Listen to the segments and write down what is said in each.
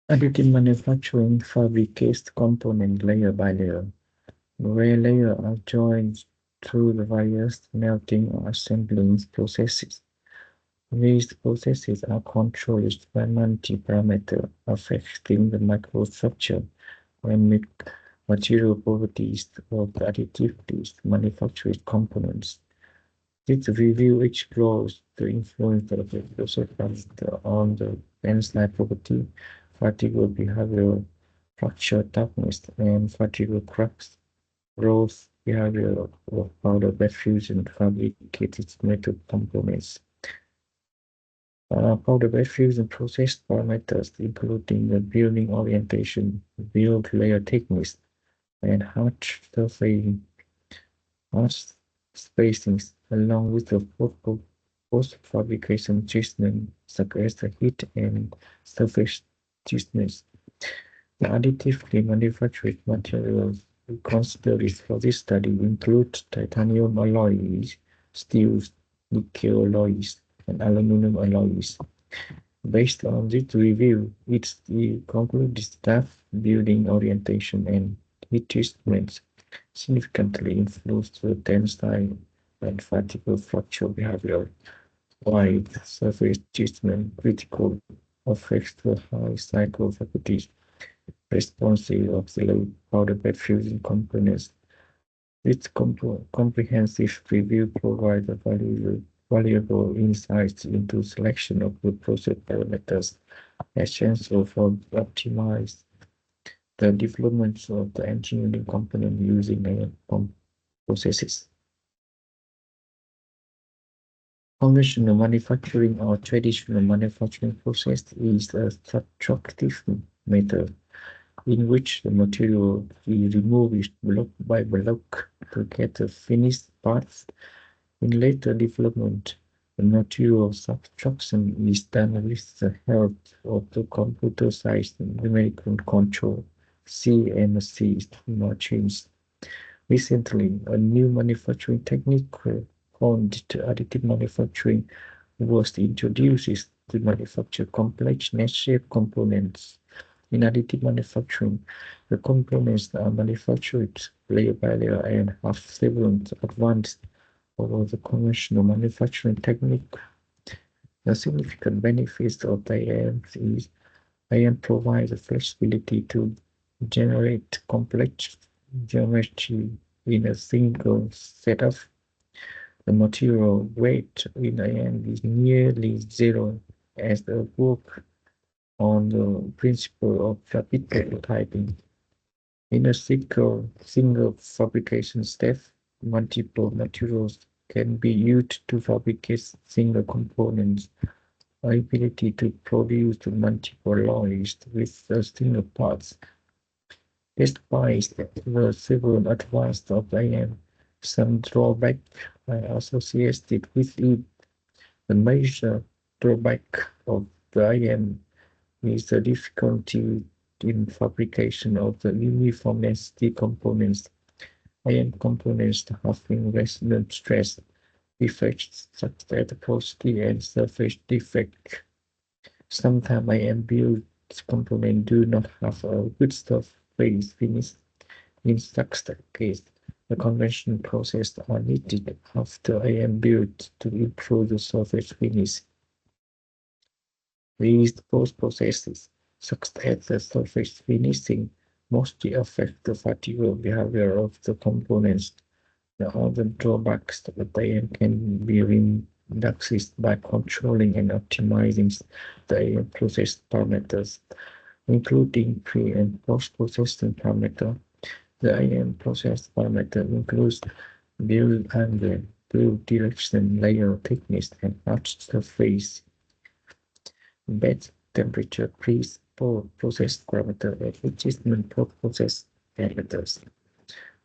Additive manufacturing fabricates components layer by layer, where layers are joined through the various melting or assembling processes. These processes are controlled by multi-parameters affecting the microstructure and material properties of the additively manufactured components. This review explores the influence of the process on the tensile property, particle behavior, fracture toughness, and particle cracks, growth behavior of powder bed fusion fabricated metal components. Powder bed fusion process parameters, including the building orientation, build layer thickness, and harsh spacings, along with the post-fabrication treatment, such as the heat and surface treatments. The additively manufactured materials considered for this study include titanium alloys, steels, nickel alloys, and aluminum alloys. Based on this review, it concludes that building orientation and heat treatments significantly influence the tensile and vertical fracture behavior, while surface treatment critical affects the high cycle properties responsive of the low powder bed fusion components. This comprehensive review provides valuable insights into selection of the process parameters essential for optimize the development of the engineering component using processes. Conventional manufacturing or traditional manufacturing process is a subtractive method in which the material is removed block by block to get the finished parts. In later development, the material subtraction is done with the help of the computer-sized numerical control (CNC) machines. Recently, a new manufacturing technique called additive manufacturing was introduced to manufacture complex net-shaped components. In additive manufacturing, the components are manufactured layer by layer and have several advanced over the conventional manufacturing technique. The significant benefits of the AM is AM provides the flexibility to generate complex geometry in a single setup. The material weight in AM is nearly zero as the work on the principle of rapid prototyping. In a single fabrication step, multiple materials can be used to fabricate single components. Our ability to produce multiple alloys with a single parts. Despite the several advances of IM, some drawbacks are associated with it. The major drawback of the IM is the difficulty in fabrication of the uniform density components. IM components having resonant stress defects such as porosity and surface defect. Sometimes IM built components do not have a good surface finish. In such case, the conventional processes are needed after IM built to improve the surface finish. These post-processes, such as the surface finishing, mostly affect the particle behavior of the components. The other drawbacks that they can be reduced by controlling and optimizing the process parameters, including pre- and post-processing parameter. The IM process parameter includes build angle, build direction, layer thickness, and arch surface, bed temperature, pre-process parameter, and adjustment post-process parameters.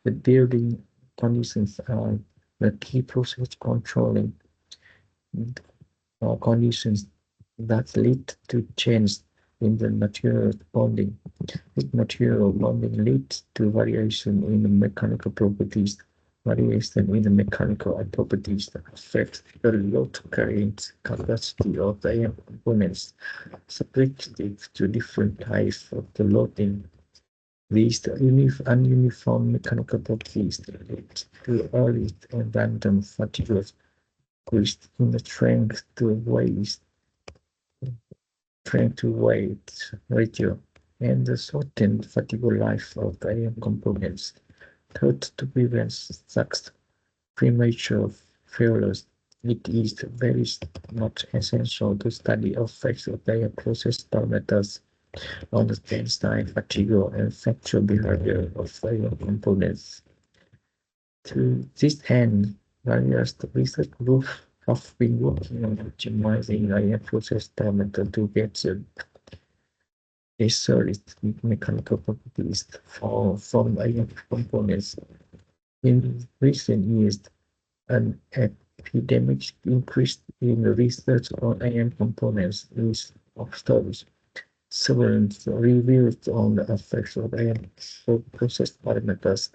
The building conditions are the key process controlling conditions that lead to change in the material bonding. This material bonding leads to variation in the mechanical properties variation in the mechanical properties that affect the load current capacity of the ion components subjected to different types of the loading. These ununiform mechanical properties lead to early and random fatigue increased in the strength to weight ratio and the shortened fatigue life of the ion components. Third, to prevent such premature failures, it is very much essential to study effects of their process parameters on the tensile, fatigue, and fracture behavior of their components. To this end, various research groups have been working on optimizing ion process parameter to get a solid mechanical properties from ion components. In recent years, an epidemic increase in research on ion components is observed. Several reviews on the effects of ion process parameters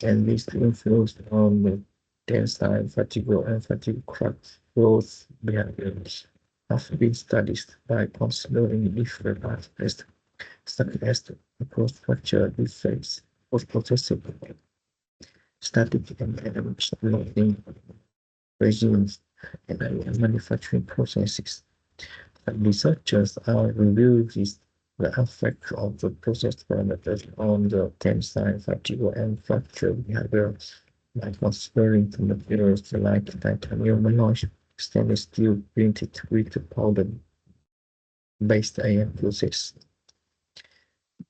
and this influence on the tensile, fatigue, and fatigue crack growth behaviors have been studied by considering different aspects such as the post-fracture effects, post-processing, static and dynamic loading regimes, and manufacturing processes. Researchers are reviewing the effect of the process parameters on the tensile, fatigue, and fracture behavior by considering the materials like titanium alloys, stainless steel printed with powder-based ion process.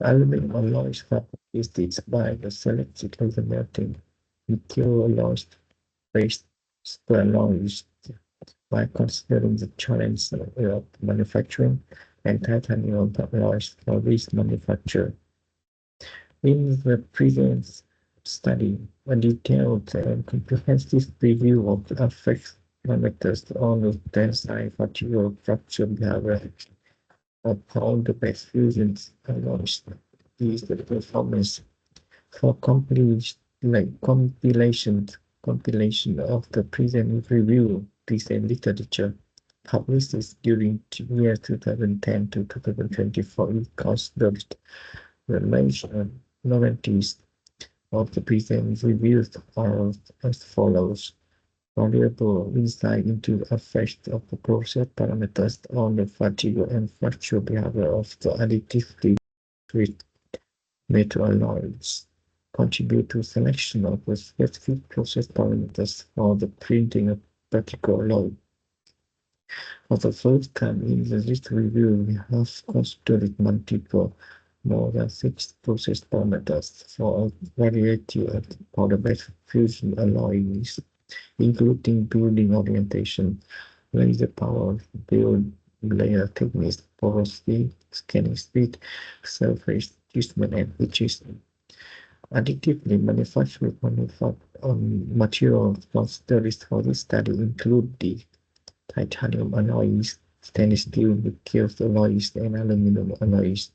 Aluminum alloys are produced by the selectively melting nickel alloys-based alloys by considering the challenge of manufacturing and titanium alloys for this manufacture. In the previous study, a detailed and comprehensive review of the effects parameters on the tensile fatigue fracture behavior of powder-based fusions alloys is the performance for compilation of the present review present literature published during year 2010 to 2024 it considered the major novelties of the present reviews are as follows. Valuable insight into the effect of the process parameters on the fatigue and fracture behavior of the additively treated metal alloys contribute to selection of the specific process parameters for the printing of particle alloy. For the first time in this review, we have considered more than 6 process parameters for a variety of powder-based fusion alloys, including building orientation, laser power, build layer thickness, porosity, scanning speed, surface treatment, and pitches. Additively manufactured materials considered for this study include the titanium alloys, stainless steel, nickel alloys, and aluminum alloys.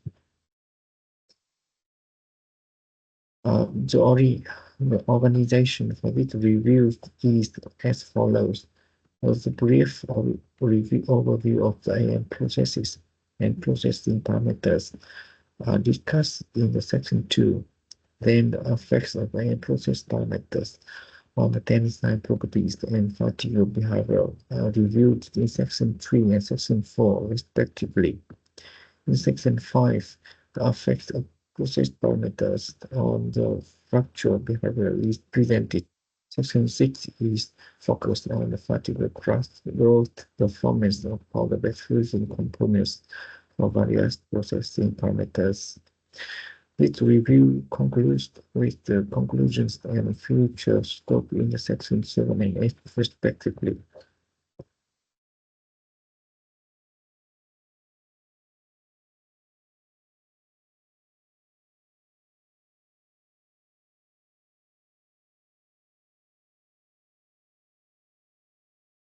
The organization for this review is as follows. Was a brief overview of the AM processes and processing parameters are discussed in the section 2. Then the effects of AM process parameters on the tensile properties and fatigue behavior are reviewed in section 3 and section 4 respectively. In section 5, the effects of process parameters on the fracture behavior is presented. Section 6 is focused on the fatigue growth performance of powder-based fusion components for various processing parameters. This review concludes with the conclusions and future scope in the section 7 and 8 respectively.